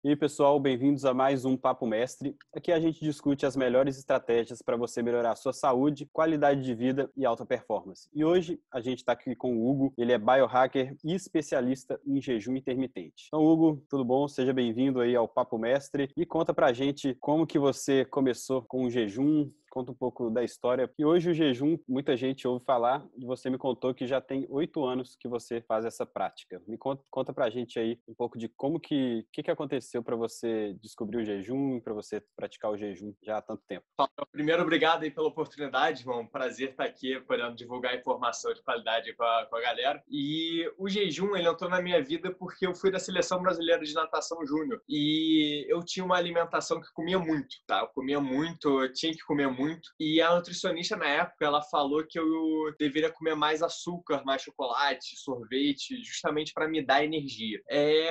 E aí, pessoal, bem-vindos a mais um Papo Mestre. Aqui a gente discute as melhores estratégias para você melhorar a sua saúde, qualidade de vida e alta performance. E hoje a gente está aqui com o Hugo, ele é biohacker e especialista em jejum intermitente. Então, Hugo, tudo bom? Seja bem-vindo aí ao Papo Mestre e conta pra gente como que você começou com o jejum. Conta um pouco da história. E hoje o jejum, muita gente ouve falar, e você me contou que já tem 8 anos que você faz essa prática. Me conta pra gente aí um pouco de como que aconteceu para você descobrir o jejum, para você praticar o jejum já há tanto tempo. Primeiro, obrigado aí pela oportunidade, irmão. Prazer estar aqui, podendo divulgar informação de qualidade com a galera. E o jejum, ele entrou na minha vida porque eu fui da Seleção Brasileira de Natação Júnior. E eu tinha uma alimentação que comia muito, tá? Eu comia muito, eu tinha que comer muito. E a nutricionista, na época, ela falou que eu deveria comer mais açúcar, mais chocolate, sorvete, justamente para me dar energia.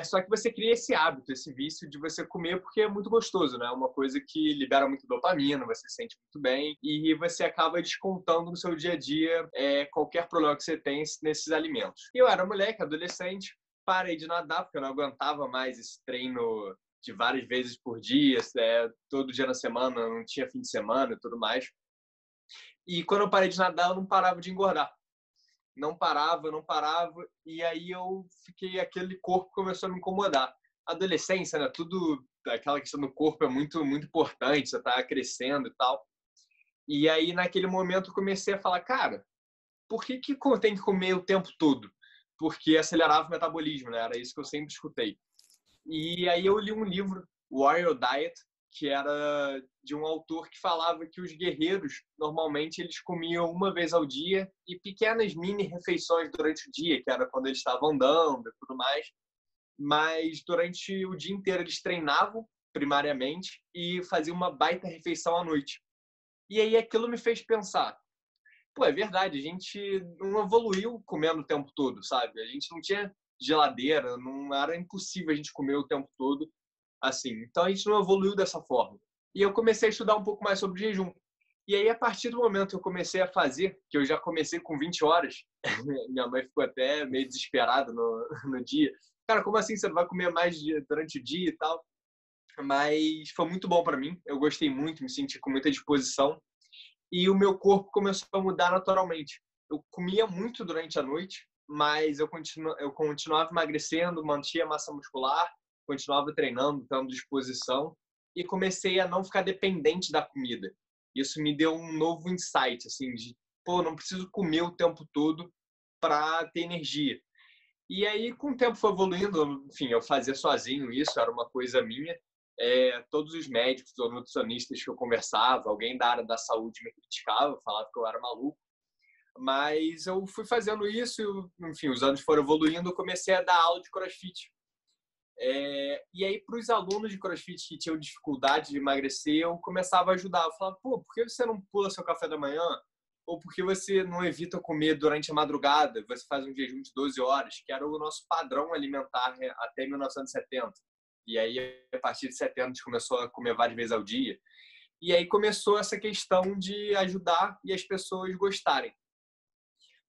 Só que você cria esse hábito, esse vício de você comer porque é muito gostoso, né? É uma coisa que libera muito dopamina, você se sente muito bem e você acaba descontando no seu dia a dia qualquer problema que você tem nesses alimentos. E eu era moleque, adolescente, parei de nadar porque eu não aguentava mais esse treino de várias vezes por dia, todo dia na semana, não tinha fim de semana e tudo mais. E quando eu parei de nadar, eu não parava de engordar. Não parava, e aí eu fiquei, aquele corpo começou a me incomodar. Adolescência, né? Tudo, aquela questão do corpo é muito, muito importante, você tá crescendo e tal. E aí, naquele momento, eu comecei a falar, cara, por que eu tenho que comer o tempo todo? Porque acelerava o metabolismo, né? Era isso que eu sempre escutei. E aí eu li um livro, Warrior Diet, que era de um autor que falava que os guerreiros, normalmente, eles comiam uma vez ao dia e pequenas mini refeições durante o dia, que era quando eles estavam andando e tudo mais. Mas durante o dia inteiro eles treinavam, primariamente, e faziam uma baita refeição à noite. E aí aquilo me fez pensar, pô, é verdade, a gente não evoluiu comendo o tempo todo, sabe? A gente não tinha geladeira, não era impossível a gente comer o tempo todo assim. Então a gente não evoluiu dessa forma. E eu comecei a estudar um pouco mais sobre jejum. E aí, a partir do momento que eu comecei a fazer, que eu já comecei com 20 horas, minha mãe ficou até meio desesperada no dia. Cara, como assim você não vai comer mais durante o dia e tal? Mas foi muito bom para mim. Eu gostei muito, me senti com muita disposição. E o meu corpo começou a mudar naturalmente. Eu comia muito durante a noite, mas eu continuava emagrecendo, mantinha a massa muscular, continuava treinando, tendo disposição e comecei a não ficar dependente da comida. Isso me deu um novo insight, assim, de, pô, não preciso comer o tempo todo para ter energia. E aí, com o tempo foi evoluindo, enfim, eu fazia sozinho isso, era uma coisa minha. Todos os médicos ou nutricionistas que eu conversava, alguém da área da saúde me criticava, falava que eu era maluco. Mas eu fui fazendo isso e, enfim, os anos foram evoluindo, eu comecei a dar aula de CrossFit. E aí, para os alunos de CrossFit que tinham dificuldade de emagrecer, eu começava a ajudar. Eu falava, pô, por que você não pula seu café da manhã? Ou por que você não evita comer durante a madrugada? Você faz um jejum de 12 horas, que era o nosso padrão alimentar até 1970. E aí, a partir de 70, a gente começou a comer várias vezes ao dia. E aí começou essa questão de ajudar e as pessoas gostarem.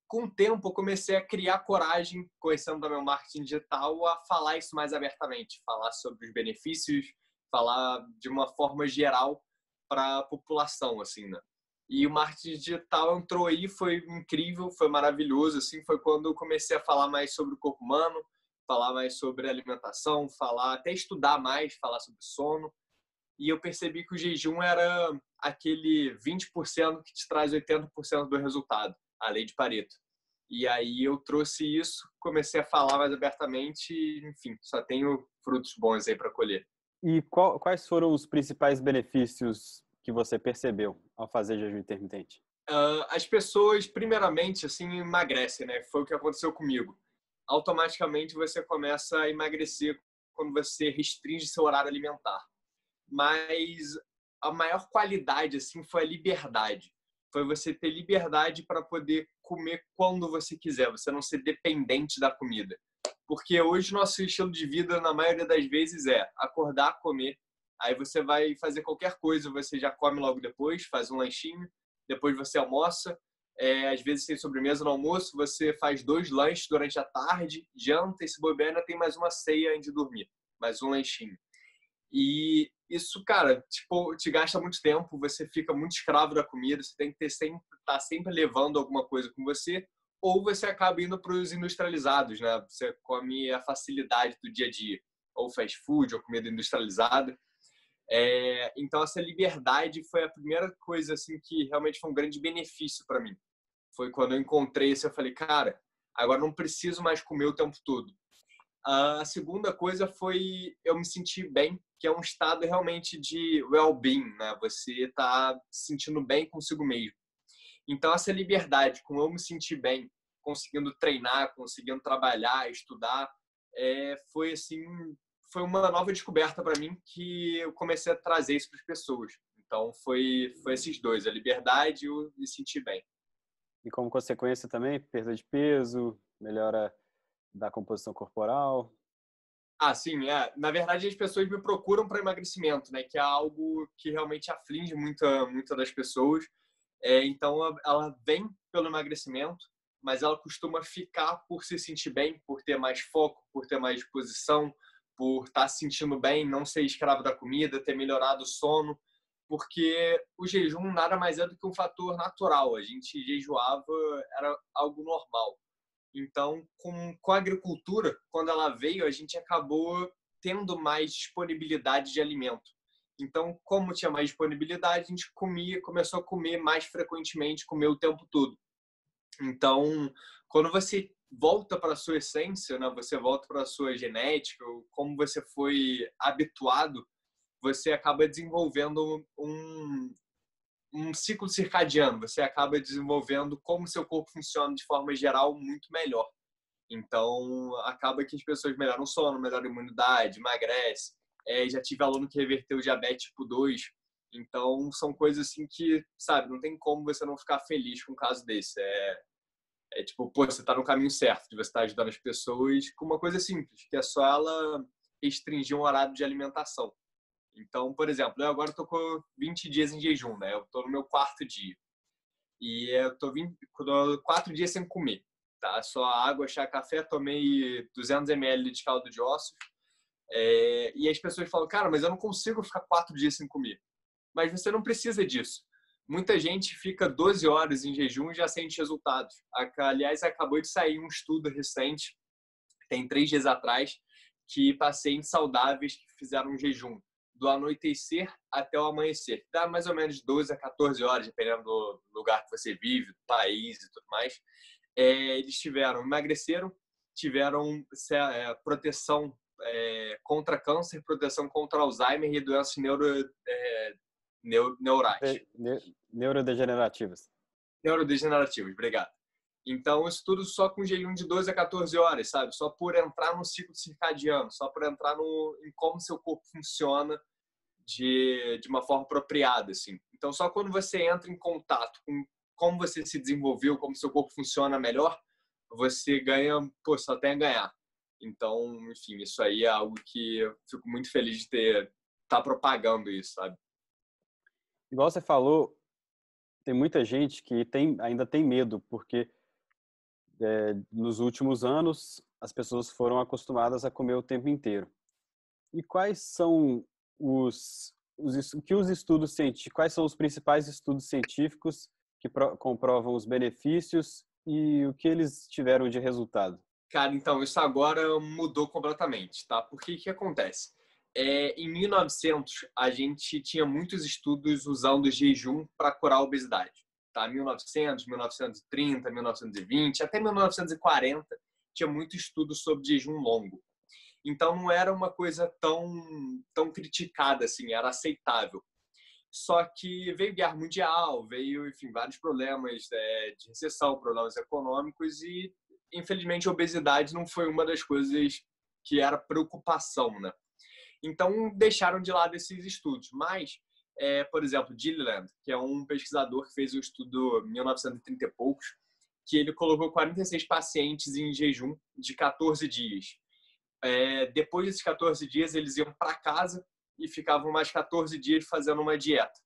Com o tempo, eu comecei a criar coragem, conhecendo o meu marketing digital, a falar isso mais abertamente, falar sobre os benefícios, falar de uma forma geral para a população, assim, né? E o marketing digital entrou aí, foi incrível, foi maravilhoso, assim, foi quando eu comecei a falar mais sobre o corpo humano, falar mais sobre alimentação, até estudar mais, falar sobre sono. E eu percebi que o jejum era aquele 20% que te traz 80% do resultado, a lei de Pareto. E aí eu trouxe isso, comecei a falar mais abertamente e, enfim, só tenho frutos bons aí para colher. E quais foram os principais benefícios que você percebeu ao fazer jejum intermitente? As pessoas, primeiramente, assim, emagrecem, né? Foi o que aconteceu comigo. Automaticamente você começa a emagrecer quando você restringe seu horário alimentar. Mas a maior qualidade, assim, foi a liberdade. Foi você ter liberdade para poder comer quando você quiser, você não ser dependente da comida. Porque hoje nosso estilo de vida, na maioria das vezes, é acordar, comer, aí você vai fazer qualquer coisa, você já come logo depois, faz um lanchinho, depois você almoça, às vezes sem sobremesa no almoço, você faz 2 lanches durante a tarde, janta e se bobear ainda tem mais uma ceia antes de dormir, mais um lanchinho. E isso, cara, tipo, te gasta muito tempo, você fica muito escravo da comida, você tem que tá sempre levando alguma coisa com você, ou você acaba indo para os industrializados, né? Você come a facilidade do dia a dia, ou fast food, ou comida industrializada. Então, essa liberdade foi a primeira coisa assim que realmente foi um grande benefício para mim. Foi quando eu encontrei isso, eu falei, cara, agora não preciso mais comer o tempo todo. A segunda coisa foi eu me sentir bem, que é um estado realmente de well-being, né? Você tá se sentindo bem consigo mesmo. Então, essa liberdade, com eu me sentir bem, conseguindo treinar, conseguindo trabalhar, estudar, foi assim, foi uma nova descoberta para mim que eu comecei a trazer isso para as pessoas. Então, foi esses dois, a liberdade e o me sentir bem. E como consequência também, perda de peso, melhora da composição corporal. Ah, sim, Na verdade, as pessoas me procuram para emagrecimento, né? Que é algo que realmente aflige muita das pessoas. Então, ela vem pelo emagrecimento, mas ela costuma ficar por se sentir bem, por ter mais foco, por ter mais disposição, por estar se sentindo bem, não ser escravo da comida, ter melhorado o sono, porque o jejum nada mais é do que um fator natural. A gente jejuava, era algo normal. Então, com a agricultura, quando ela veio, a gente acabou tendo mais disponibilidade de alimento. Então, como tinha mais disponibilidade, a gente começou a comer mais frequentemente, comer o tempo todo. Então, quando você volta para a sua essência, né, você volta para a sua genética, como você foi habituado, você acaba desenvolvendo um ciclo circadiano, você acaba desenvolvendo como seu corpo funciona de forma geral muito melhor. Então, acaba que as pessoas melhoram o sono, melhoram a imunidade, emagrece. Já tive aluno que reverteu o diabetes tipo 2. Então, são coisas assim que, sabe, não tem como você não ficar feliz com um caso desse. Tipo, pô, você tá no caminho certo, de você estar ajudando as pessoas com uma coisa simples, que é só ela restringir um horário de alimentação. Então, por exemplo, eu agora tô com 20 dias em jejum, né? Eu tô no meu quarto dia. E eu tô 4 dias sem comer, tá? Só água, chá, café, tomei 200 ml de caldo de ossos. E as pessoas falam, cara, mas eu não consigo ficar 4 dias sem comer. Mas você não precisa disso. Muita gente fica 12 horas em jejum e já sente resultados. Aliás, acabou de sair um estudo recente, tem 3 dias atrás, que pacientes saudáveis que fizeram um jejum do anoitecer até o amanhecer. Dá mais ou menos 12 a 14 horas, dependendo do lugar que você vive, do país e tudo mais. Eles emagreceram, tiveram proteção contra câncer, proteção contra Alzheimer e doenças neurais. Neurodegenerativas. Neurodegenerativas, obrigado. Então, isso tudo só com jejum de 12 a 14 horas, sabe? Só por entrar no ciclo circadiano, só por entrar em como seu corpo funciona de uma forma apropriada, assim. Então, só quando você entra em contato com como você se desenvolveu, como seu corpo funciona melhor, você ganha, pô, só tem a ganhar. Então, enfim, isso aí é algo que eu fico muito feliz de tá propagando isso, sabe? Igual você falou, tem muita gente que ainda tem medo, porque nos últimos anos as pessoas foram acostumadas a comer o tempo inteiro. E quais são quais são os principais estudos científicos que comprovam os benefícios e o que eles tiveram de resultado? Cara, então, isso agora mudou completamente, tá? Porque que acontece? Em 1900, a gente tinha muitos estudos usando jejum para curar a obesidade, tá? 1900, 1930, 1920, até 1940, tinha muito estudo sobre jejum longo. Então, não era uma coisa tão criticada assim, era aceitável. Só que veio guerra mundial, veio, enfim, vários problemas de recessão, problemas econômicos e, infelizmente, a obesidade não foi uma das coisas que era preocupação, né? Então, deixaram de lado esses estudos. Mas, por exemplo, Gilliland, que é um pesquisador que fez um estudo em 1930 e poucos, que ele colocou 46 pacientes em jejum de 14 dias. Depois desses 14 dias, eles iam para casa e ficavam mais 14 dias fazendo uma dieta.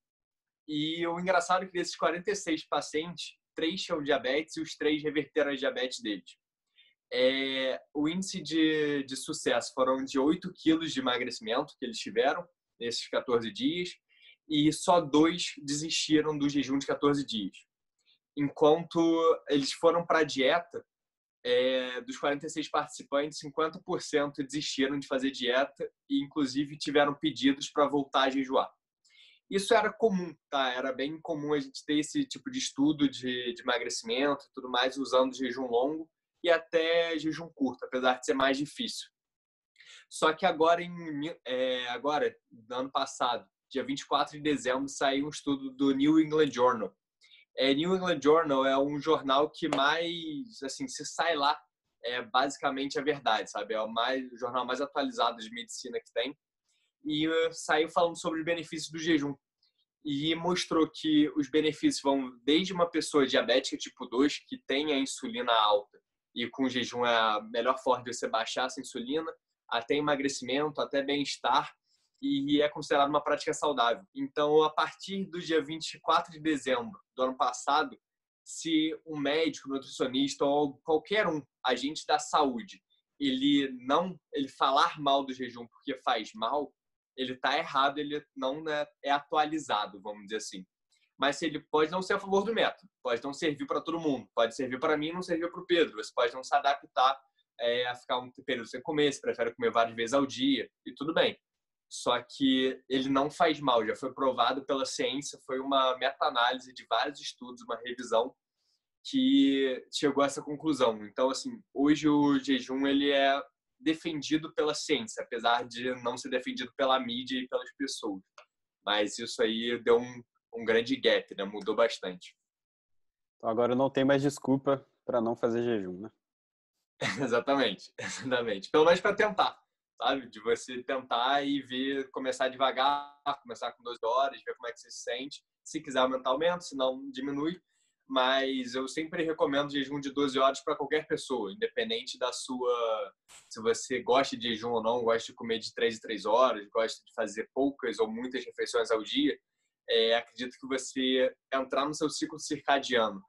E o engraçado é que desses 46 pacientes, 3 tinham diabetes e os 3 reverteram a diabetes deles. O índice de sucesso foram de 8 quilos de emagrecimento que eles tiveram nesses 14 dias e só 2 desistiram do jejum de 14 dias. Enquanto eles foram para a dieta, dos 46 participantes, 50% desistiram de fazer dieta e, inclusive, tiveram pedidos para voltar a jejuar. Isso era comum, tá? Era bem comum a gente ter esse tipo de estudo de emagrecimento e tudo mais, usando jejum longo e até jejum curto, apesar de ser mais difícil. Só que agora, no ano passado, dia 24 de dezembro, saiu um estudo do New England Journal. New England Journal é um jornal que mais, assim, se sai lá, é basicamente a verdade, sabe? É o jornal mais atualizado de medicina que tem. E saiu falando sobre os benefícios do jejum. E mostrou que os benefícios vão desde uma pessoa diabética tipo 2, que tem a insulina alta, e com o jejum é a melhor forma de você baixar essa insulina, até emagrecimento, até bem-estar, e é considerado uma prática saudável. Então, a partir do dia 24 de dezembro do ano passado, se um médico, nutricionista ou qualquer agente da saúde, ele falar mal do jejum porque faz mal, ele está errado, ele não é atualizado, vamos dizer assim. Mas ele pode não ser a favor do método, pode não servir para todo mundo, pode servir para mim e não servir para o Pedro. Você pode não se adaptar a ficar um período sem comer, você prefere comer várias vezes ao dia, e tudo bem. Só que ele não faz mal, já foi provado pela ciência, foi uma meta-análise de vários estudos, uma revisão que chegou a essa conclusão. Então, assim, hoje o jejum ele é defendido pela ciência, apesar de não ser defendido pela mídia e pelas pessoas. Mas isso aí deu um grande gap, né? Mudou bastante. Então agora não tem mais desculpa para não fazer jejum, né? Exatamente. Pelo menos para tentar, sabe? De você tentar e ver, começar devagar, começar com 12 horas, ver como é que você se sente. Se quiser aumentar, aumenta, se não, diminui. Mas eu sempre recomendo jejum de 12 horas para qualquer pessoa, independente da sua... Se você gosta de jejum ou não, gosta de comer de 3 em 3 horas, gosta de fazer poucas ou muitas refeições ao dia, acredito que você entrar no seu ciclo circadiano,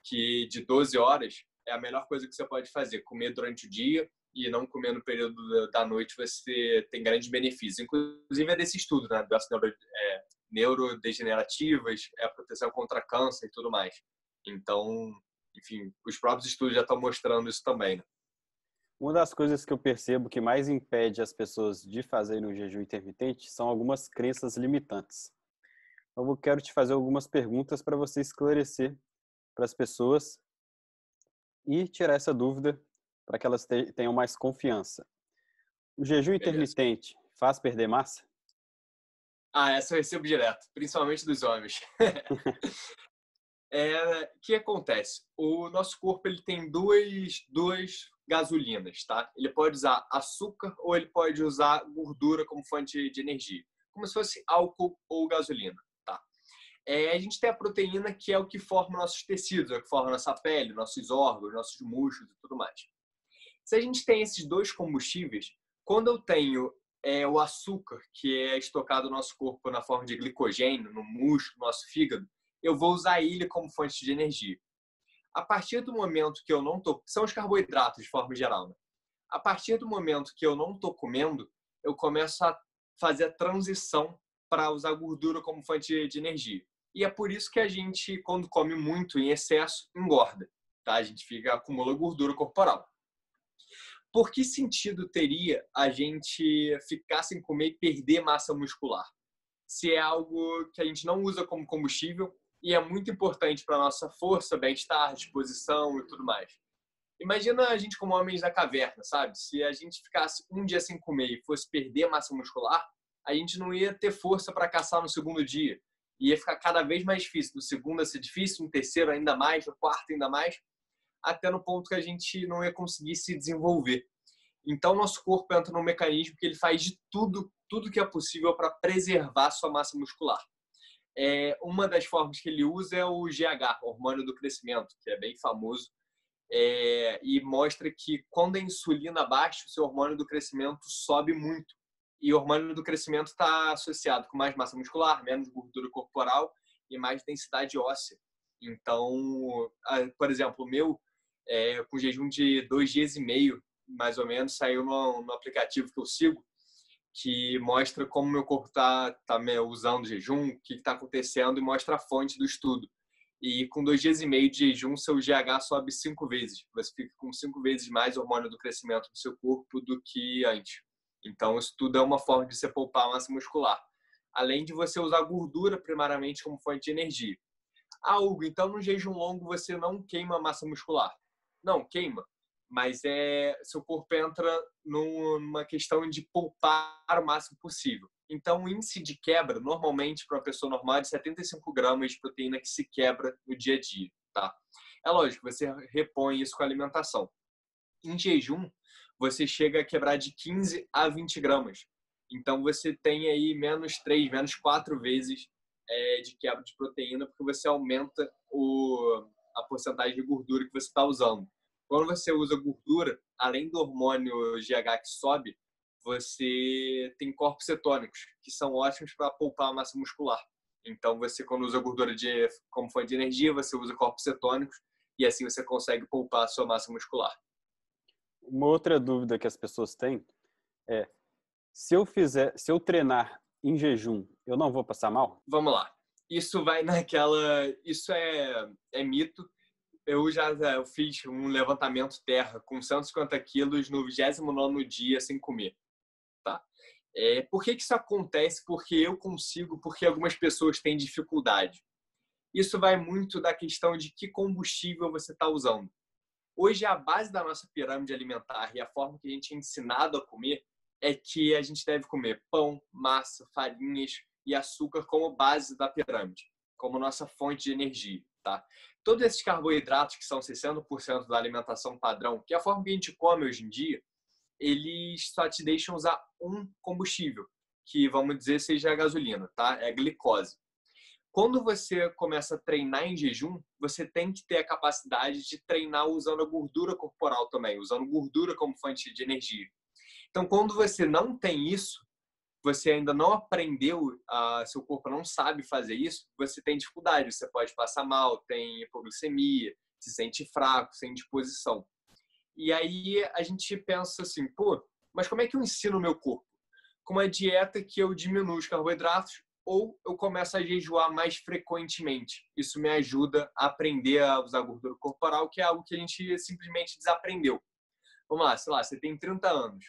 que de 12 horas é a melhor coisa que você pode fazer. Comer durante o dia e não comer no período da noite, você tem grandes benefícios. Inclusive é desse estudo, né? Das neurodegenerativas, a proteção contra câncer e tudo mais. Então, enfim, os próprios estudos já estão mostrando isso também, né? Uma das coisas que eu percebo que mais impede as pessoas de fazerem o jejum intermitente são algumas crenças limitantes. Então, eu quero te fazer algumas perguntas para você esclarecer para as pessoas e tirar essa dúvida para que elas tenham mais confiança. O jejum intermitente faz perder massa? Essa eu recebo direto, principalmente dos homens. O que acontece? O nosso corpo ele tem duas gasolinas, tá? Ele pode usar açúcar ou ele pode usar gordura como fonte de energia, como se fosse álcool ou gasolina, tá? A gente tem a proteína, que é o que forma nossos tecidos, é o que forma nossa pele, nossos órgãos, nossos músculos e tudo mais. Se a gente tem esses dois combustíveis, quando eu tenho o açúcar, que é estocado no nosso corpo na forma de glicogênio, no músculo, no nosso fígado, eu vou usar ele como fonte de energia. A partir do momento que eu não estou... São os carboidratos, de forma geral, né? A partir do momento que eu não estou comendo, eu começo a fazer a transição para usar gordura como fonte de energia. E é por isso que a gente, quando come muito em excesso, engorda, tá? A gente acumula gordura corporal. Por que sentido teria a gente ficar sem comer e perder massa muscular? Se é algo que a gente não usa como combustível e é muito importante para a nossa força, bem-estar, disposição e tudo mais. Imagina a gente como homens da caverna, sabe? Se a gente ficasse um dia sem comer e fosse perder massa muscular, a gente não ia ter força para caçar no segundo dia. Ia ficar cada vez mais difícil. No segundo ia ser difícil, no terceiro ainda mais, no quarto ainda mais, até no ponto que a gente não ia conseguir se desenvolver. Então, nosso corpo entra num mecanismo que ele faz de tudo que é possível para preservar sua massa muscular. Uma das formas que ele usa é o GH, hormônio do crescimento, que é bem famoso, e mostra que quando a insulina baixa, o seu hormônio do crescimento sobe muito. E o hormônio do crescimento está associado com mais massa muscular, menos gordura corporal e mais densidade óssea. Então, por exemplo, o meu, com jejum de 2 dias e meio, mais ou menos, saiu no aplicativo que eu sigo, que mostra como meu corpo está usando o jejum, o que está acontecendo, e mostra a fonte do estudo. E com 2 dias e meio de jejum, seu GH sobe 5 vezes. Você fica com 5 vezes mais hormônio do crescimento no seu corpo do que antes. Então, isso tudo é uma forma de você poupar massa muscular. Além de você usar gordura primariamente como fonte de energia. Ah, Hugo, então no jejum longo você não queima massa muscular. Não, queima. Mas seu corpo entra numa questão de poupar o máximo possível. Então, o índice de quebra, normalmente, para uma pessoa normal, é de 75 gramas de proteína que se quebra no dia a dia. Tá? É lógico, você repõe isso com a alimentação. Em jejum, você chega a quebrar de 15 a 20 gramas. Então, você tem aí menos 3, menos 4 vezes de quebra de proteína, porque você aumenta a porcentagem de gordura que você está usando. Quando você usa gordura, além do hormônio GH que sobe, você tem corpos cetônicos, que são ótimos para poupar a massa muscular. Então, você, quando usa gordura como fonte de energia, você usa corpos cetônicos e assim você consegue poupar a sua massa muscular. Uma outra dúvida que as pessoas têm é: se eu treinar em jejum, eu não vou passar mal? Vamos lá. Isso vai naquela... Isso é mito. Eu fiz um levantamento terra com 150 quilos no 29º dia sem comer. Tá? Por que isso acontece? Porque eu consigo, porque algumas pessoas têm dificuldade. Isso vai muito da questão de que combustível você está usando. Hoje, a base da nossa pirâmide alimentar e a forma que a gente é ensinado a comer é que a gente deve comer pão, massa, farinhas e açúcar como base da pirâmide, como nossa fonte de energia. Tá? Todos esses carboidratos, que são 60% da alimentação padrão, que é a forma que a gente come hoje em dia, eles só te deixam usar um combustível, que vamos dizer seja a gasolina, tá? É a glicose. Quando você começa a treinar em jejum, você tem que ter a capacidade de treinar usando a gordura corporal também, usando gordura como fonte de energia. Então, quando você não tem isso, você ainda não aprendeu, seu corpo não sabe fazer isso, você tem dificuldade, você pode passar mal, tem hipoglicemia, se sente fraco, sem disposição. E aí a gente pensa assim, pô, mas como é que eu ensino o meu corpo? Com uma dieta que eu diminuo os carboidratos ou eu começo a jejuar mais frequentemente. Isso me ajuda a aprender a usar gordura corporal, que é algo que a gente simplesmente desaprendeu. Vamos lá, sei lá, você tem 30 anos.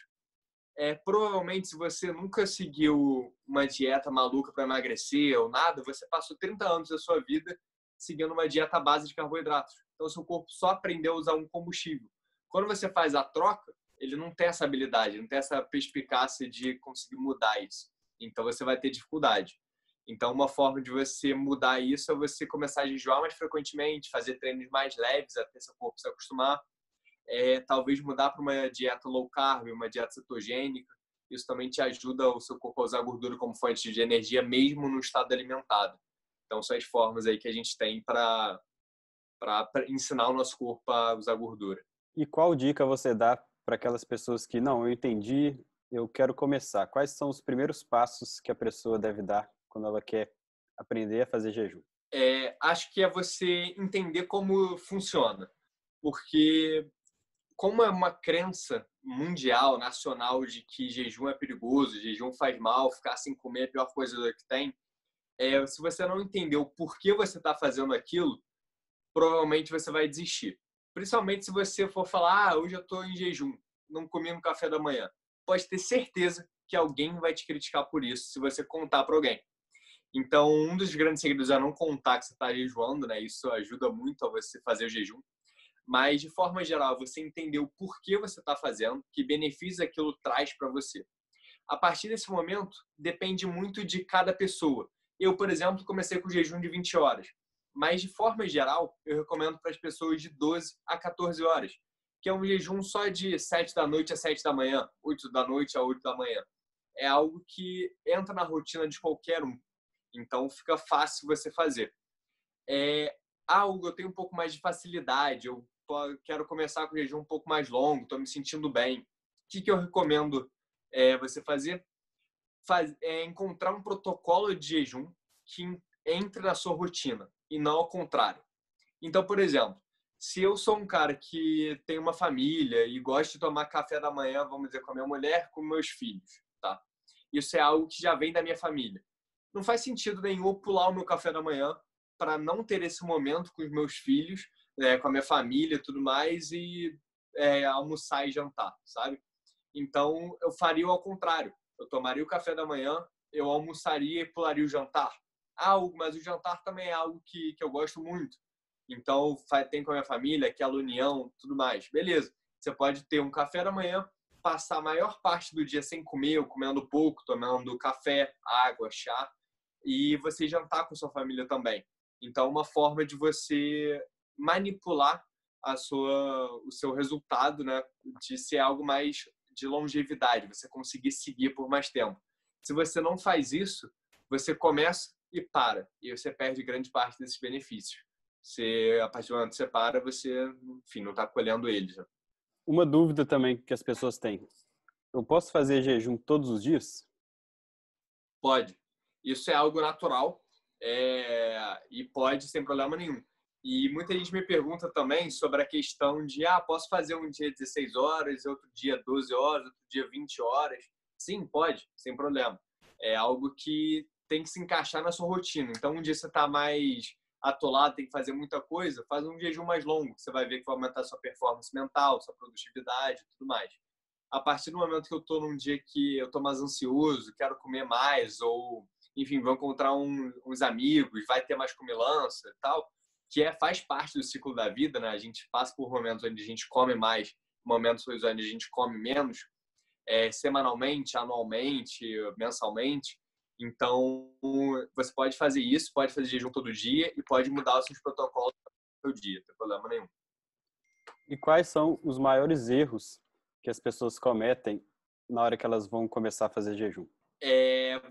Provavelmente, se você nunca seguiu uma dieta maluca para emagrecer ou nada, você passou 30 anos da sua vida seguindo uma dieta à base de carboidratos. Então, seu corpo só aprendeu a usar um combustível. Quando você faz a troca, ele não tem essa habilidade, não tem essa perspicácia de conseguir mudar isso. Então, você vai ter dificuldade. Então, uma forma de você mudar isso é você começar a jejuar mais frequentemente, fazer treinos mais leves até seu corpo se acostumar. Talvez mudar para uma dieta low carb, uma dieta cetogênica. Isso também te ajuda o seu corpo a usar a gordura como fonte de energia, mesmo no estado alimentado. Então, são as formas aí que a gente tem para ensinar o nosso corpo a usar gordura. E qual dica você dá para aquelas pessoas que, não, eu entendi, eu quero começar? Quais são os primeiros passos que a pessoa deve dar quando ela quer aprender a fazer jejum? Acho que é você entender como funciona. Porque como é uma crença mundial, nacional, de que jejum é perigoso, jejum faz mal, ficar sem comer é a pior coisa que tem, se você não entender o porquê você está fazendo aquilo, provavelmente você vai desistir. Principalmente se você for falar, hoje eu estou em jejum, não comi no café da manhã. Pode ter certeza que alguém vai te criticar por isso, se você contar para alguém. Então, um dos grandes segredos é não contar que você está jejuando, né? Isso ajuda muito a você fazer o jejum. Mas, de forma geral, você entender o porquê você está fazendo, que benefícios aquilo traz para você. A partir desse momento, depende muito de cada pessoa. Eu, por exemplo, comecei com jejum de 20 horas. Mas, de forma geral, eu recomendo para as pessoas de 12 a 14 horas, que é um jejum só de 7 da noite a 7 da manhã, 8 da noite a 8 da manhã. É algo que entra na rotina de qualquer um. Então, fica fácil você fazer. Algo eu tenho um pouco mais de facilidade, eu quero começar com o jejum um pouco mais longo, estou me sentindo bem. O que eu recomendo você fazer? Encontrar um protocolo de jejum que entre na sua rotina e não ao contrário. Então, por exemplo, Se eu sou um cara que tem uma família e gosta de tomar café da manhã, vamos dizer, com a minha mulher, com meus filhos, tá? Isso é algo que já vem da minha família. Não faz sentido nenhum eu pular o meu café da manhã para não ter esse momento com os meus filhos, com a minha família e tudo mais, e almoçar e jantar, sabe? Então, eu faria ao contrário. Eu tomaria o café da manhã, eu almoçaria e pularia o jantar. Mas o jantar também é algo que eu gosto muito. Então, tem com a minha família, aquela união, tudo mais. Beleza. Você pode ter um café da manhã, passar a maior parte do dia sem comer, ou comendo pouco, tomando café, água, chá, e você jantar com sua família também. Então, uma forma de você manipular o seu resultado, né, de ser algo mais de longevidade, você conseguir seguir por mais tempo. Se você não faz isso, você começa e para, e você perde grande parte desses benefícios. A partir do momento que você para, você, enfim, não está colhendo eles. Né? Uma dúvida também que as pessoas têm. Eu posso fazer jejum todos os dias? Pode. Isso é algo natural e pode sem problema nenhum. E muita gente me pergunta também sobre a questão de posso fazer um dia 16 horas, outro dia 12 horas, outro dia 20 horas? Sim, pode, sem problema. É algo que tem que se encaixar na sua rotina. Então, um dia você está mais atolado, tem que fazer muita coisa, faz um jejum mais longo. Você vai ver que vai aumentar sua performance mental, sua produtividade e tudo mais. A partir do momento que eu estou num dia que eu estou mais ansioso, quero comer mais, ou, enfim, vou encontrar uns amigos, vai ter mais comilança e tal, faz parte do ciclo da vida, né? A gente passa por momentos onde a gente come mais, momentos onde a gente come menos, semanalmente, anualmente, mensalmente. Então, você pode fazer isso, pode fazer jejum todo dia e pode mudar os seus protocolos no seu dia, não tem problema nenhum. E quais são os maiores erros que as pessoas cometem na hora que elas vão começar a fazer jejum?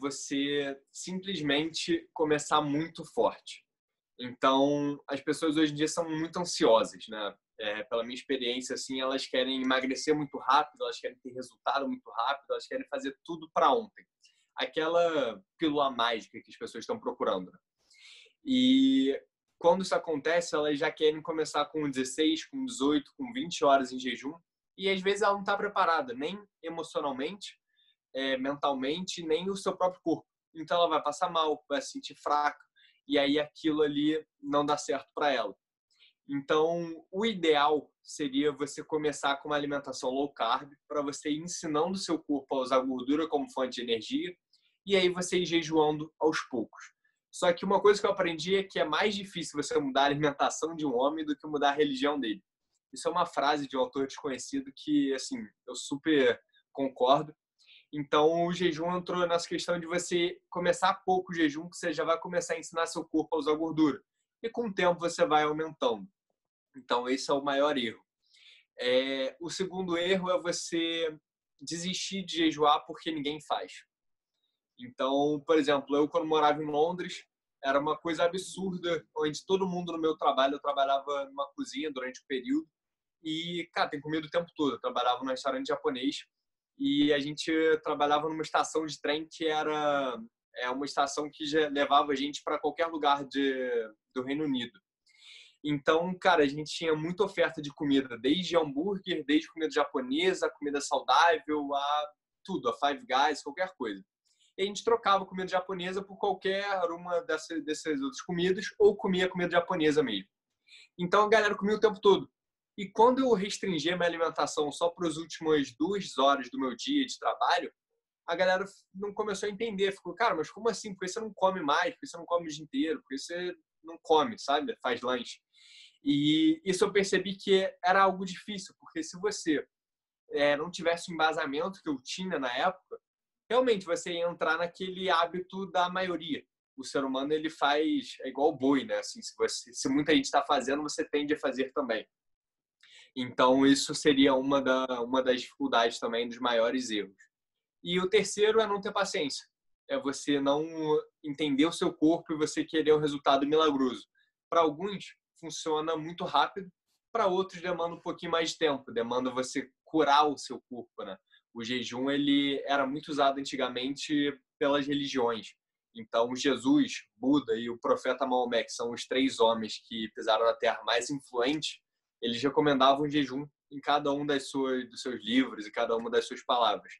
Você simplesmente começar muito forte. Então, as pessoas hoje em dia são muito ansiosas, né? Pela minha experiência, assim, elas querem emagrecer muito rápido, elas querem ter resultado muito rápido, elas querem fazer tudo para ontem. Aquela pílula mágica que as pessoas estão procurando. Né? E quando isso acontece, elas já querem começar com 16, com 18, com 20 horas em jejum. E às vezes ela não está preparada, nem emocionalmente, mentalmente, nem o seu próprio corpo. Então ela vai passar mal, vai se sentir fraca. E aí aquilo ali não dá certo para ela. Então, o ideal seria você começar com uma alimentação low carb, para você ir ensinando o seu corpo a usar gordura como fonte de energia, e aí você ir jejuando aos poucos. Só que uma coisa que eu aprendi é que é mais difícil você mudar a alimentação de um homem do que mudar a religião dele. Isso é uma frase de um autor desconhecido que, assim, eu super concordo. Então, o jejum entrou nessa questão de você começar pouco o jejum, que você já vai começar a ensinar seu corpo a usar gordura. E com o tempo você vai aumentando. Então, esse é o maior erro. O segundo erro é você desistir de jejuar porque ninguém faz. Então, por exemplo, eu quando morava em Londres, era uma coisa absurda, onde todo mundo no meu trabalho, eu trabalhava numa cozinha durante o período, e, cara, tem comida o tempo todo. Eu trabalhava num restaurante japonês, e a gente trabalhava numa estação de trem que era uma estação que já levava a gente para qualquer lugar do Reino Unido. Então, cara, a gente tinha muita oferta de comida, desde hambúrguer, desde comida japonesa, comida saudável, a tudo, a Five Guys, qualquer coisa. E a gente trocava comida japonesa por qualquer uma dessas outras comidas, ou comia comida japonesa mesmo. Então, a galera comia o tempo todo. E quando eu restringi a minha alimentação só para as últimas 2 horas do meu dia de trabalho, a galera não começou a entender. Ficou, cara, mas como assim? Por que você não come mais? Por que você não come o dia inteiro? Por que você não come, sabe? Faz lanche. E isso eu percebi que era algo difícil, porque se você não tivesse o embasamento que eu tinha na época, realmente você ia entrar naquele hábito da maioria. O ser humano, ele faz, é igual o boi, né? Assim, se muita gente está fazendo, você tende a fazer também. Então, isso seria uma das dificuldades também, dos maiores erros. E o terceiro é não ter paciência. É você não entender o seu corpo e você querer um resultado milagroso. Para alguns, funciona muito rápido. Para outros, demanda um pouquinho mais de tempo. Demanda você curar o seu corpo, né? O jejum, ele era muito usado antigamente pelas religiões. Então, Jesus, Buda e o profeta Maomé, que são os 3 homens que pisaram na Terra mais influentes, eles recomendavam um jejum em cada um dos seus livros e cada uma das suas palavras.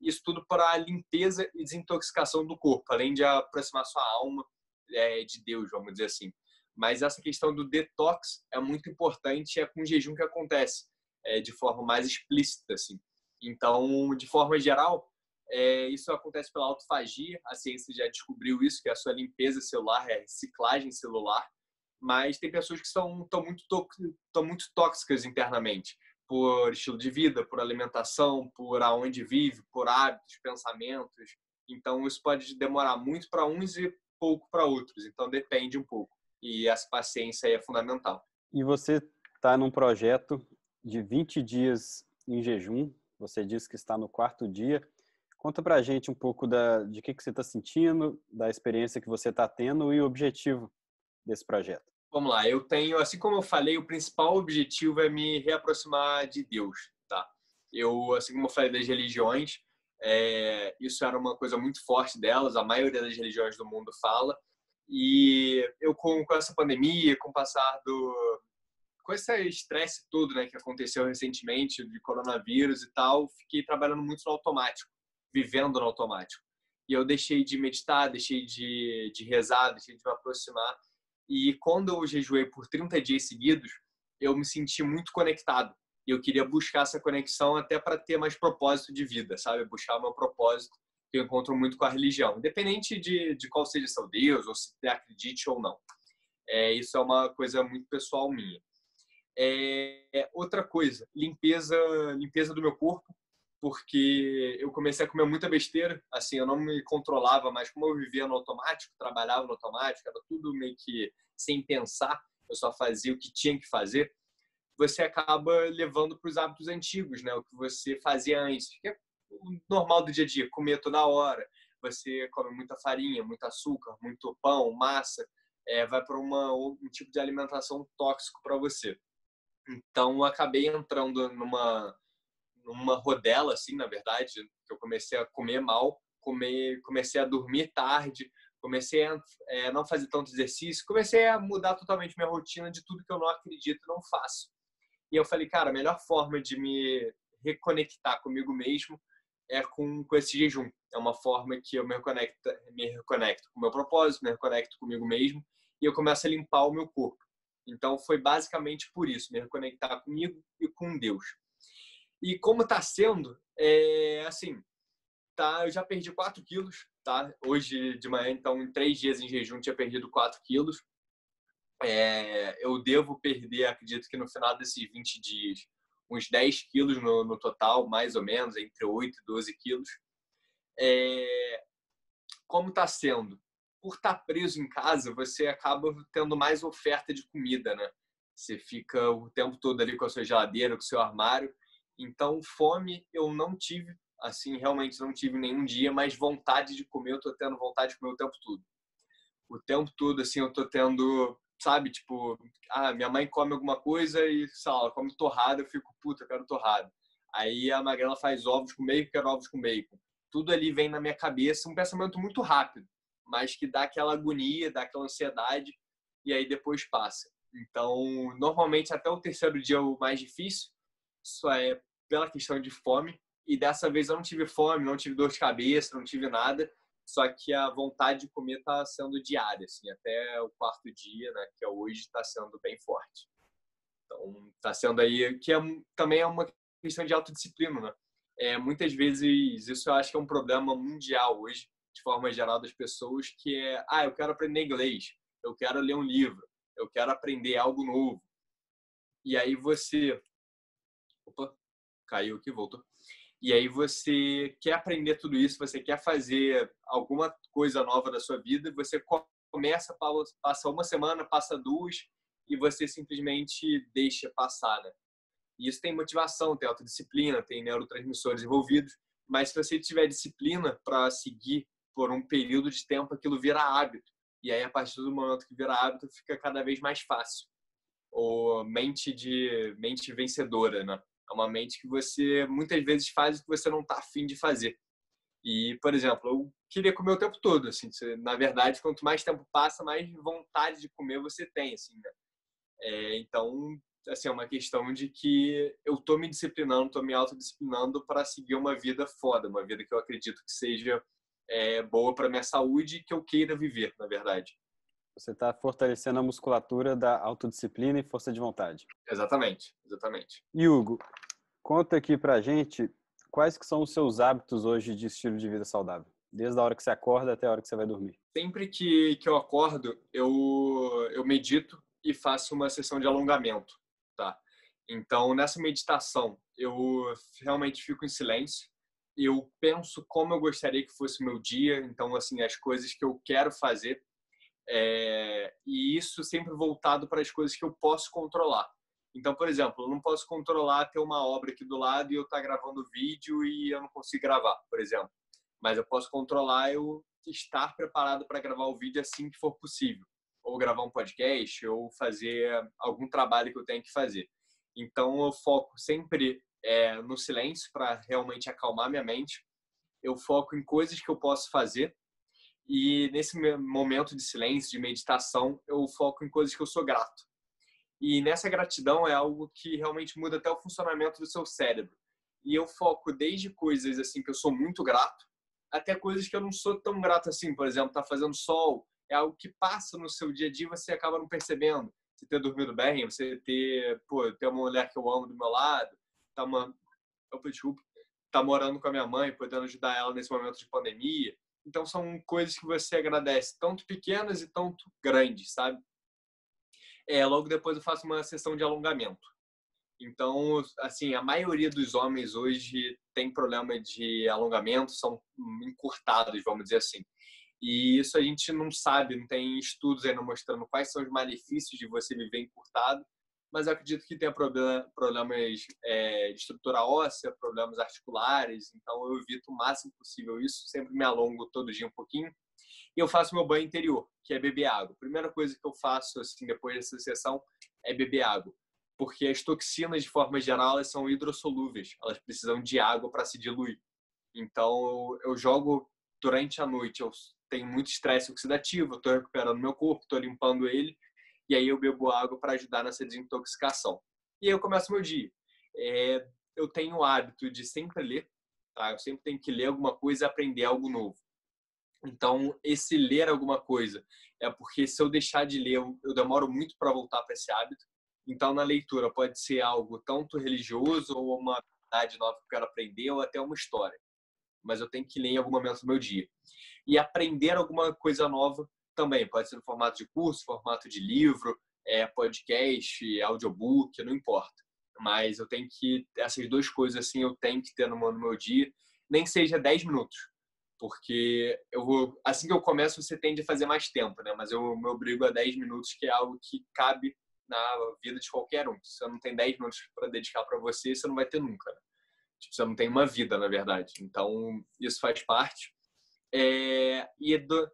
Isso tudo para a limpeza e desintoxicação do corpo, além de aproximar sua alma de Deus, vamos dizer assim. Mas essa questão do detox é muito importante, é com o jejum que acontece, de forma mais explícita, assim. Então, de forma geral, isso acontece pela autofagia, a ciência já descobriu isso, que é a sua limpeza celular, é a reciclagem celular, mas tem pessoas que estão muito tóxicas internamente, por estilo de vida, por alimentação, por aonde vive, por hábitos, pensamentos. Então, isso pode demorar muito para uns e pouco para outros. Então, depende um pouco. E essa paciência aí é fundamental. E você está num projeto de 20 dias em jejum. Você disse que está no 4º dia. Conta pra gente um pouco de que você está sentindo, da experiência que você está tendo e o objetivo desse projeto. Vamos lá, eu tenho, assim como eu falei, o principal objetivo é me reaproximar de Deus, tá? Assim como eu falei das religiões, isso era uma coisa muito forte delas, a maioria das religiões do mundo fala, e eu com essa pandemia, com o passar com esse estresse todo, né, que aconteceu recentemente, de coronavírus e tal, fiquei trabalhando muito no automático, vivendo no automático. E eu deixei de meditar, deixei de rezar, deixei de me aproximar. E quando eu jejuei por 30 dias seguidos, eu me senti muito conectado. E eu queria buscar essa conexão até para ter mais propósito de vida, sabe? Buscar o meu propósito, que eu encontro muito com a religião. Independente de qual seja seu Deus, ou se você acredite ou não. Isso é uma coisa muito pessoal minha. Outra coisa, limpeza do meu corpo, porque eu comecei a comer muita besteira, assim, eu não me controlava mais, como eu vivia no automático, trabalhava no automático, era tudo meio que sem pensar, eu só fazia o que tinha que fazer, você acaba levando para os hábitos antigos, né, o que você fazia antes, que é o normal do dia a dia, comer toda hora, você come muita farinha, muito açúcar, muito pão, massa, vai para um tipo de alimentação tóxico para você. Então, eu acabei entrando numa rodela, assim, na verdade, que eu comecei a comer mal, comecei a dormir tarde, comecei a não fazer tanto exercício, comecei a mudar totalmente minha rotina de tudo que eu não acredito e não faço. E eu falei, cara, a melhor forma de me reconectar comigo mesmo é com esse jejum. É uma forma que eu me reconecto com o meu propósito, me reconecto comigo mesmo e eu começo a limpar o meu corpo. Então, foi basicamente por isso, me reconectar comigo e com Deus. E como está sendo, assim, tá, eu já perdi 4 quilos, tá? Hoje de manhã, então, em 3 dias em jejum, tinha perdido 4 quilos. Eu devo perder, acredito que no final desses 20 dias, uns 10 quilos no total, mais ou menos, entre 8 e 12 quilos. Como está sendo? Por estar preso em casa, você acaba tendo mais oferta de comida, né? Você fica o tempo todo ali com a sua geladeira, com o seu armário. Então, fome eu não tive, assim, realmente não tive nenhum dia, mas vontade de comer, eu tô tendo vontade de comer o tempo todo. O tempo todo, assim, eu tô tendo, sabe, tipo, minha mãe come alguma coisa e, sei lá, ela come torrada, eu fico, puta, eu quero torrada. Aí a Magrela faz ovos com bacon, eu quero ovos com bacon. Tudo ali vem na minha cabeça, um pensamento muito rápido, mas que dá aquela agonia, dá aquela ansiedade, e aí depois passa. Então, normalmente, até o 3º dia é o mais difícil, isso é pela questão de fome, e dessa vez eu não tive fome, não tive dor de cabeça, não tive nada, só que a vontade de comer está sendo diária, assim, até o 4º dia, né, que é hoje, está sendo bem forte. Então, está sendo aí, também é uma questão de autodisciplina, né? Muitas vezes, isso eu acho que é um problema mundial hoje, de forma geral, das pessoas, que eu quero aprender inglês, eu quero ler um livro, eu quero aprender algo novo. E aí você... Opa, caiu aqui, voltou. E aí você quer aprender tudo isso, você quer fazer alguma coisa nova da sua vida, você começa, passa uma semana, passa 2, e você simplesmente deixa passar, né? E isso tem motivação, tem autodisciplina, tem neurotransmissores envolvidos, mas se você tiver disciplina para seguir por um período de tempo, aquilo vira hábito. E aí, a partir do momento que vira hábito, fica cada vez mais fácil. Ou mente vencedora, né? É uma mente que você muitas vezes faz o que você não está afim de fazer. E, por exemplo, eu queria comer o tempo todo, assim, na verdade, quanto mais tempo passa, mais vontade de comer você tem, assim, né? Então, assim, é uma questão de que eu tô me disciplinando, tô me autodisciplinando para seguir uma vida foda, uma vida que eu acredito que seja boa para minha saúde e que eu queira viver, na verdade. Você está fortalecendo a musculatura da autodisciplina e força de vontade. Exatamente, exatamente. E Hugo, conta aqui pra gente quais que são os seus hábitos hoje de estilo de vida saudável, desde a hora que você acorda até a hora que você vai dormir. Sempre que eu acordo, eu medito e faço uma sessão de alongamento, tá? Então, nessa meditação, eu realmente fico em silêncio. Eu penso como eu gostaria que fosse o meu dia. Então, assim, as coisas que eu quero fazer. E isso sempre voltado para as coisas que eu posso controlar. Então, por exemplo, eu não posso controlar ter uma obra aqui do lado e eu estar gravando vídeo e eu não consigo gravar, por exemplo. Mas eu posso controlar eu estar preparado para gravar o vídeo assim que for possível. Ou gravar um podcast, ou fazer algum trabalho que eu tenho que fazer. Então, eu foco sempre no silêncio para realmente acalmar minha mente. Eu foco em coisas que eu posso fazer. E nesse momento de silêncio, de meditação, eu foco em coisas que eu sou grato. E nessa gratidão é algo que realmente muda até o funcionamento do seu cérebro. E eu foco desde coisas assim que eu sou muito grato, até coisas que eu não sou tão grato assim. Por exemplo, tá fazendo sol, é algo que passa no seu dia a dia e você acaba não percebendo. Você ter dormido bem, você ter uma mulher que eu amo do meu lado, desculpa, tá morando com a minha mãe, podendo ajudar ela nesse momento de pandemia. Então, são coisas que você agradece, tanto pequenas e tanto grandes, sabe? Logo depois eu faço uma sessão de alongamento. Então, assim, a maioria dos homens hoje tem problema de alongamento, são encurtados, vamos dizer assim. E isso a gente não sabe, não tem estudos ainda mostrando quais são os malefícios de você viver encurtado, mas eu acredito que tem problemas de estrutura óssea, problemas articulares, então eu evito o máximo possível isso, sempre me alongo todo dia um pouquinho. E eu faço meu banho interior, que é beber água. A primeira coisa que eu faço assim depois dessa sessão é beber água, porque as toxinas de forma geral elas são hidrossolúveis, elas precisam de água para se diluir. Então eu jogo durante a noite, eu tenho muito estresse oxidativo, estou recuperando meu corpo, estou limpando ele, e aí eu bebo água para ajudar nessa desintoxicação. E aí eu começo meu dia. Eu tenho o hábito de sempre ler, tá? Eu sempre tenho que ler alguma coisa e aprender algo novo. Então, esse ler alguma coisa é porque se eu deixar de ler, eu demoro muito para voltar para esse hábito. Então, na leitura pode ser algo tanto religioso ou uma habilidade nova que eu quero aprender ou até uma história. Mas eu tenho que ler em algum momento do meu dia. E aprender alguma coisa nova também. Pode ser no formato de curso, formato de livro, podcast, audiobook, não importa. Mas eu tenho que... Essas duas coisas assim eu tenho que ter no meu dia. Nem que seja 10 minutos. Porque assim que eu começo, você tende a fazer mais tempo, né? Mas eu me obrigo a 10 minutos, que é algo que cabe na vida de qualquer um. Se você não tem 10 minutos para dedicar para você, você não vai ter nunca, né? Tipo, você não tem uma vida, na verdade. Então, isso faz parte.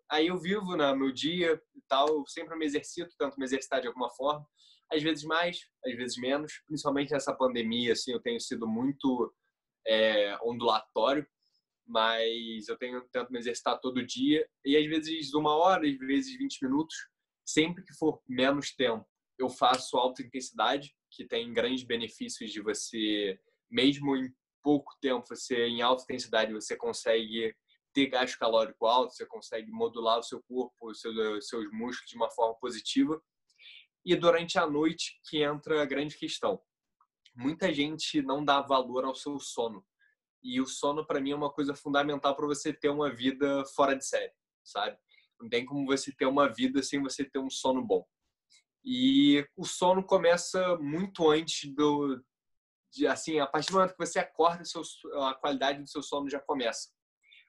Aí eu vivo, né, meu dia e tal, eu sempre me exercito, tento me exercitar de alguma forma. Às vezes mais, às vezes menos. Principalmente nessa pandemia, assim, eu tenho sido muito ondulatório. Mas eu tento me exercitar todo dia. E às vezes 1 hora, às vezes 20 minutos. Sempre que for menos tempo, eu faço alta intensidade, que tem grandes benefícios de você, mesmo em pouco tempo, você em alta intensidade, você consegue ter gasto calórico alto, você consegue modular o seu corpo, os seus músculos de uma forma positiva. E durante a noite que entra a grande questão. Muita gente não dá valor ao seu sono. E o sono, para mim, é uma coisa fundamental para você ter uma vida fora de série, sabe? Não tem como você ter uma vida sem você ter um sono bom. E o sono começa muito antes assim, a partir do momento que você acorda, a qualidade do seu sono já começa.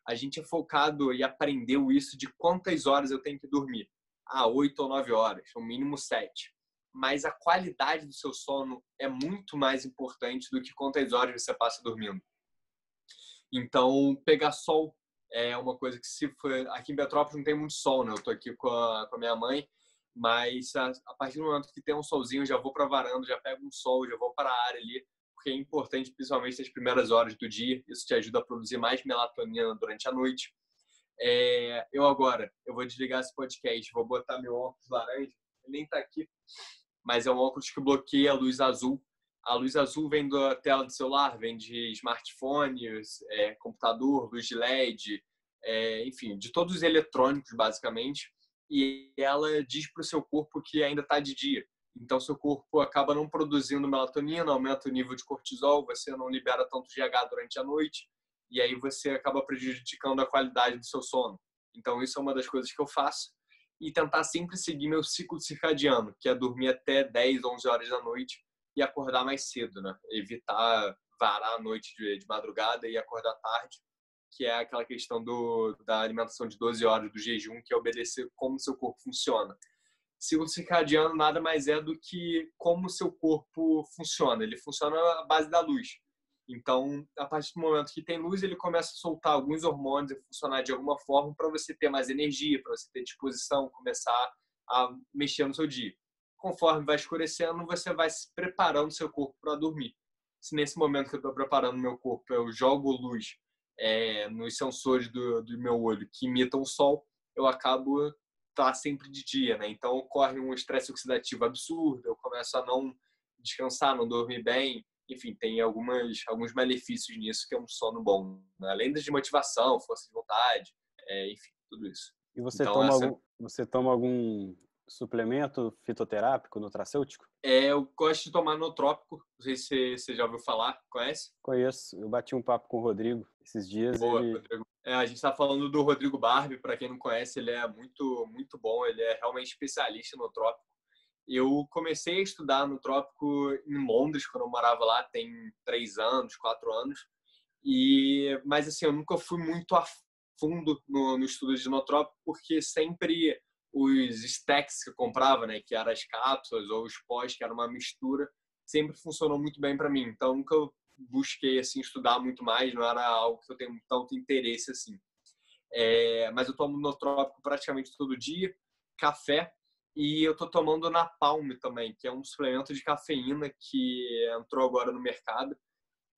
A gente é focado e aprendeu isso de quantas horas eu tenho que dormir. 8 ou 9 horas, no mínimo 7. Mas a qualidade do seu sono é muito mais importante do que quantas horas você passa dormindo. Então, pegar sol é uma coisa que se for... Aqui em Petrópolis não tem muito sol, né? Eu tô aqui com a minha mãe, mas a partir do momento que tem um solzinho, eu já vou para a varanda, já pego um sol, já vou para a área ali, porque é importante, principalmente nas primeiras horas do dia. Isso te ajuda a produzir mais melatonina durante a noite. Eu vou desligar esse podcast, vou botar meu óculos laranja, ele nem tá aqui, mas é um óculos que bloqueia a luz azul. A luz azul vem da tela do celular, vem de smartphones, computador, luz de LED, enfim, de todos os eletrônicos, basicamente. E ela diz para o seu corpo que ainda está de dia. Então, seu corpo acaba não produzindo melatonina, aumenta o nível de cortisol, você não libera tanto GH durante a noite, e aí você acaba prejudicando a qualidade do seu sono. Então, isso é uma das coisas que eu faço. E tentar sempre seguir meu ciclo circadiano, que é dormir até 10, 11 horas da noite e acordar mais cedo, né? Evitar varar a noite de madrugada e acordar tarde, que é aquela questão da alimentação de 12 horas do jejum, que é obedecer como o seu corpo funciona. Ciclo circadiano nada mais é do que como o seu corpo funciona. Ele funciona à base da luz. Então, a partir do momento que tem luz, ele começa a soltar alguns hormônios e funcionar de alguma forma para você ter mais energia, para você ter disposição, começar a mexer no seu dia. Conforme vai escurecendo, você vai se preparando seu corpo para dormir. Se nesse momento que eu estou preparando meu corpo, eu jogo luz nos sensores do meu olho que imitam o sol, eu acabo tá sempre de dia, né? Então ocorre um estresse oxidativo absurdo, eu começo a não descansar, não dormir bem, enfim, tem alguns malefícios nisso, que é um sono bom, né? Além de motivação, força de vontade, enfim, tudo isso. E você Então, você toma algum suplemento fitoterápico, nutracêutico? eu gosto de tomar nootrópico, não sei se você já ouviu falar, conhece? Conheço, eu bati um papo com o Rodrigo esses dias. Boa, Rodrigo. A gente está falando do Rodrigo Barbie, para quem não conhece, ele é muito, muito bom, ele é realmente especialista no trópico. Eu comecei a estudar no trópico em Londres, quando eu morava lá, tem 3 anos, 4 anos. Mas assim, eu nunca fui muito a fundo no estudo de nootrópico, porque sempre os stacks que eu comprava, né, que eram as cápsulas ou os pós, que era uma mistura, sempre funcionou muito bem para mim. Então, nunca busquei assim estudar muito mais, não era algo que eu tenho tanto interesse assim. Mas eu tomo nootrópico praticamente todo dia, café, e eu tô tomando Napalm também, que é um suplemento de cafeína que entrou agora no mercado.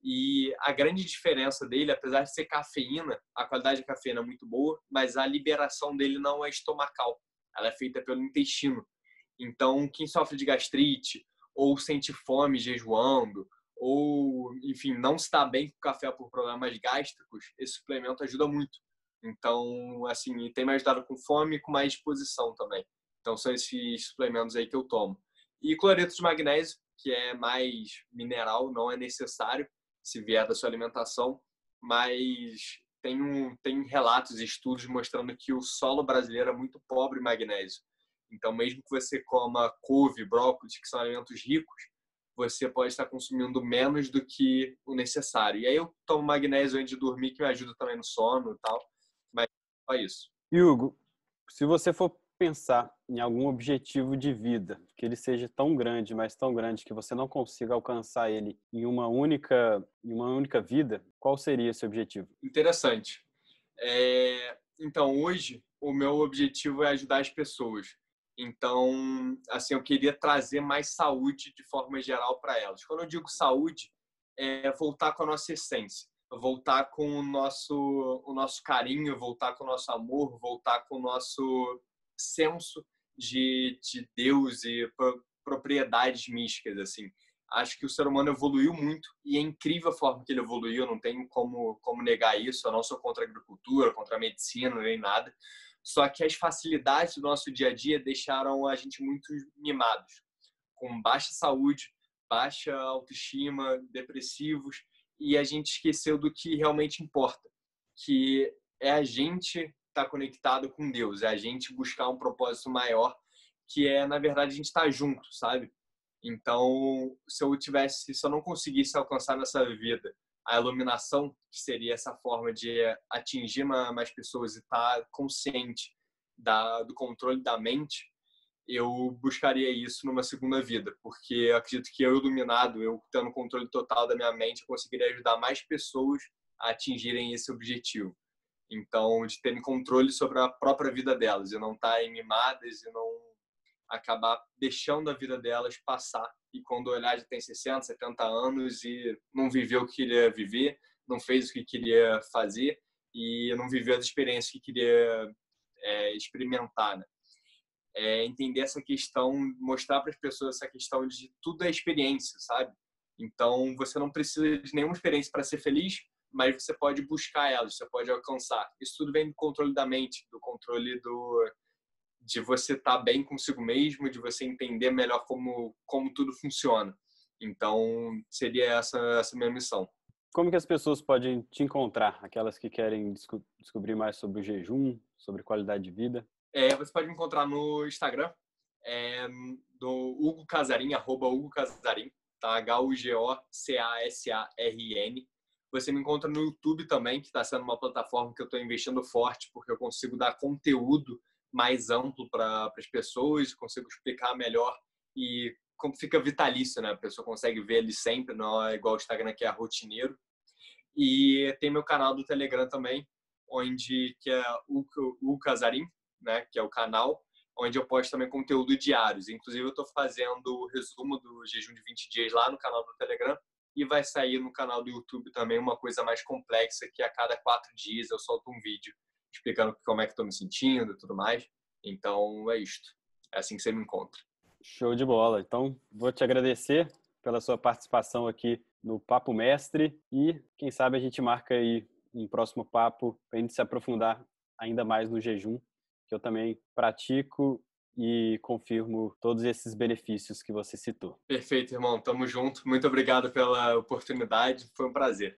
E a grande diferença dele, apesar de ser cafeína, a qualidade de cafeína é muito boa, mas a liberação dele não é estomacal, ela é feita pelo intestino. Então, quem sofre de gastrite ou sente fome jejuando, ou, enfim, não está bem com o café por problemas gástricos, esse suplemento ajuda muito. Então, assim, tem me ajudado com fome e com mais disposição também. Então, são esses suplementos aí que eu tomo. E cloreto de magnésio, que é mais mineral, não é necessário se vier da sua alimentação, mas tem relatos e estudos mostrando que o solo brasileiro é muito pobre em magnésio. Então, mesmo que você coma couve, brócolis, que são alimentos ricos, você pode estar consumindo menos do que o necessário. E aí eu tomo magnésio antes de dormir, que me ajuda também no sono e tal, mas só isso. E Hugo, se você for pensar em algum objetivo de vida, que ele seja tão grande, mas tão grande que você não consiga alcançar ele em uma única vida, qual seria esse objetivo? Interessante. Então, hoje, o meu objetivo é ajudar as pessoas. Então, assim, eu queria trazer mais saúde de forma geral para elas. Quando eu digo saúde, é voltar com a nossa essência, voltar com o nosso carinho, voltar com o nosso amor, voltar com o nosso senso de Deus e propriedades místicas, assim. Acho que o ser humano evoluiu muito e é incrível a forma que ele evoluiu, não tenho como negar isso. Eu não sou contra a agricultura, contra a medicina, nem nada. Só que as facilidades do nosso dia a dia deixaram a gente muito mimados, com baixa saúde, baixa autoestima, depressivos, e a gente esqueceu do que realmente importa, que é a gente estar conectado com Deus, é a gente buscar um propósito maior, que é, na verdade, a gente estar junto, sabe? Então, se eu não conseguisse alcançar nessa vida a iluminação, que seria essa forma de atingir mais pessoas e estar consciente do controle da mente, eu buscaria isso numa segunda vida, porque eu acredito que eu iluminado, eu tendo controle total da minha mente, eu conseguiria ajudar mais pessoas a atingirem esse objetivo. Então, de terem controle sobre a própria vida delas e não estarem mimadas e não acabar deixando a vida delas passar. E quando olhar, já tem 60, 70 anos e não viveu o que queria viver, não fez o que queria fazer e não viveu as experiências que queria experimentar, né? entender essa questão, mostrar para as pessoas essa questão de tudo é experiência, sabe? Então, você não precisa de nenhuma experiência para ser feliz, mas você pode buscar ela, você pode alcançar. Isso tudo vem do controle da mente, do controle de você estar bem consigo mesmo, de você entender melhor como tudo funciona. Então, seria essa minha missão. Como que as pessoas podem te encontrar? Aquelas que querem descobrir mais sobre o jejum, sobre qualidade de vida? Você pode me encontrar no Instagram, do Hugo Casarin, @HugoCasarin, tá? HUGOCASARN. Você me encontra no YouTube também, que está sendo uma plataforma que eu estou investindo forte, porque eu consigo dar conteúdo mais amplo para as pessoas, consigo explicar melhor e como fica vitalício, né? A pessoa consegue ver ele sempre, não é igual o Instagram que é rotineiro. E tem meu canal do Telegram também, que é o Casarim, né? Que é o canal, onde eu posto também conteúdo diários. Inclusive, eu estou fazendo o resumo do jejum de 20 dias lá no canal do Telegram e vai sair no canal do YouTube também uma coisa mais complexa, que a cada 4 dias eu solto um vídeo explicando como é que estou me sentindo e tudo mais. Então, é isto. É assim que você me encontra. Show de bola. Então, vou te agradecer pela sua participação aqui no Papo Mestre e quem sabe a gente marca aí um próximo papo para a gente se aprofundar ainda mais no jejum, que eu também pratico e confirmo todos esses benefícios que você citou. Perfeito, irmão. Tamo junto. Muito obrigado pela oportunidade. Foi um prazer.